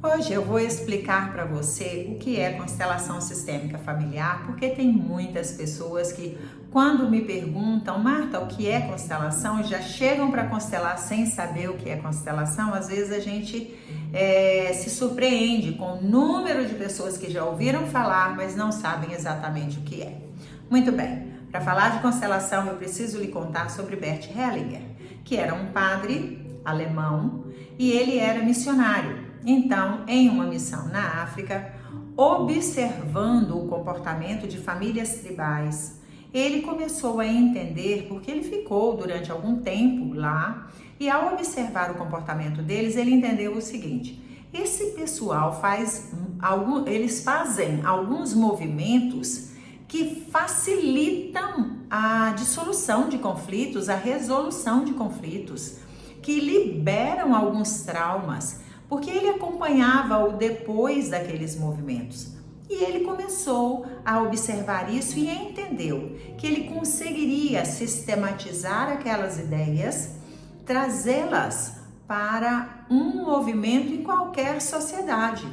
Hoje eu vou explicar para você o que é constelação sistêmica familiar, porque tem muitas pessoas que, quando me perguntam, Marta, o que é constelação, já chegam para constelar sem saber o que é constelação. Às vezes a gente se surpreende com o número de pessoas que já ouviram falar, mas não sabem exatamente o que é. Muito bem, para falar de constelação eu preciso lhe contar sobre Bert Hellinger, que era um padre alemão e ele era missionário. Então, em uma missão na África, observando o comportamento de famílias tribais, ele começou a entender, porque ele ficou durante algum tempo lá, e ao observar o comportamento deles, ele entendeu o seguinte: esse pessoal eles fazem alguns movimentos que facilitam a dissolução de conflitos, a resolução de conflitos, que liberam alguns traumas, porque ele acompanhava o depois daqueles movimentos. E ele começou a observar isso e entendeu que ele conseguiria sistematizar aquelas ideias, trazê-las para um movimento em qualquer sociedade.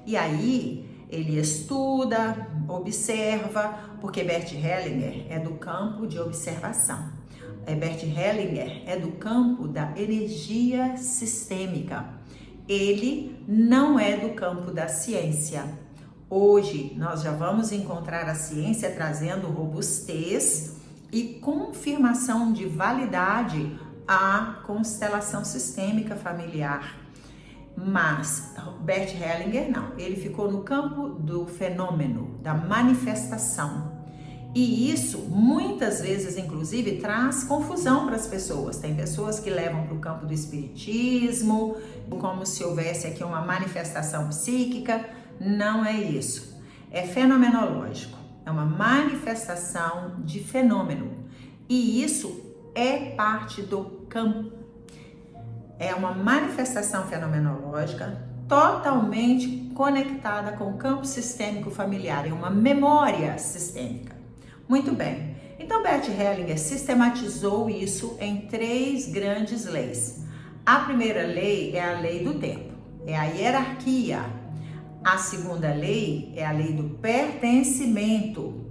E aí ele estuda, observa, porque Bert Hellinger é do campo de observação. Bert Hellinger é do campo da energia sistêmica. Ele não é do campo da ciência. Hoje nós já vamos encontrar a ciência trazendo robustez e confirmação de validade à constelação sistêmica familiar. Mas Bert Hellinger não, ele ficou no campo do fenômeno, da manifestação. E isso, muitas vezes, inclusive, traz confusão para as pessoas. Tem pessoas que levam para o campo do espiritismo, como se houvesse aqui uma manifestação psíquica. Não é isso. É fenomenológico. É uma manifestação de fenômeno. E isso é parte do campo. É uma manifestação fenomenológica totalmente conectada com o campo sistêmico familiar. É uma memória sistêmica. Muito bem, então Bert Hellinger sistematizou isso em 3 grandes leis. A primeira lei é a lei do tempo, é a hierarquia. A segunda lei é a lei do pertencimento.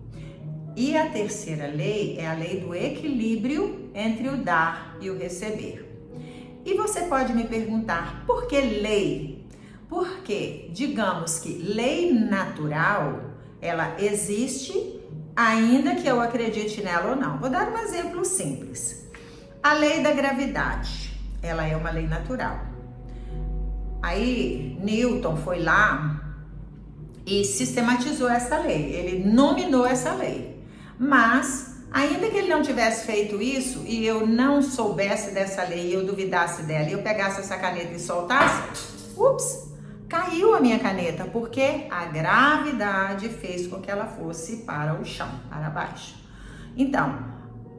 E a terceira lei é a lei do equilíbrio entre o dar e o receber. E você pode me perguntar, por que lei? Porque, digamos que lei natural, ela existe ainda que eu acredite nela ou não. Vou dar um exemplo simples. A lei da gravidade, ela é uma lei natural. Aí Newton foi lá e sistematizou essa lei, ele nominou essa lei. Mas, ainda que ele não tivesse feito isso e eu não soubesse dessa lei e eu duvidasse dela e eu pegasse essa caneta e soltasse, caiu a minha caneta, porque a gravidade fez com que ela fosse para o chão, para baixo. Então,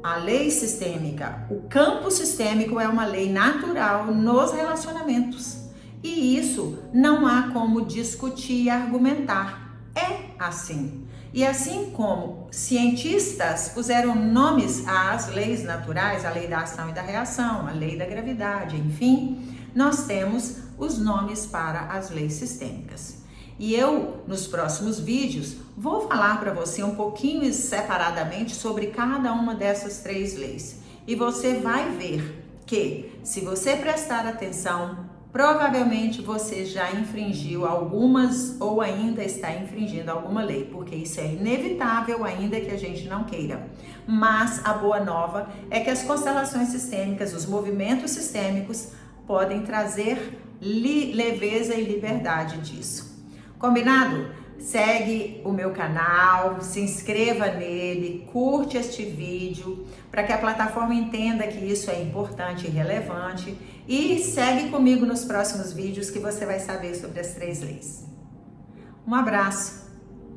a lei sistêmica, o campo sistêmico é uma lei natural nos relacionamentos. E isso não há como discutir e argumentar. É assim. E assim como cientistas puseram nomes às leis naturais, a lei da ação e da reação, a lei da gravidade, enfim, nós temos os nomes para as leis sistêmicas. E eu, nos próximos vídeos, vou falar para você um pouquinho separadamente sobre cada uma dessas 3 leis. E você vai ver que, se você prestar atenção, provavelmente você já infringiu algumas ou ainda está infringindo alguma lei, porque isso é inevitável, ainda que a gente não queira. Mas a boa nova é que as constelações sistêmicas, os movimentos sistêmicos, podem trazer leveza e liberdade disso. Combinado? Segue o meu canal, se inscreva nele, curte este vídeo, para que a plataforma entenda que isso é importante e relevante, e segue comigo nos próximos vídeos que você vai saber sobre as 3 leis. Um abraço!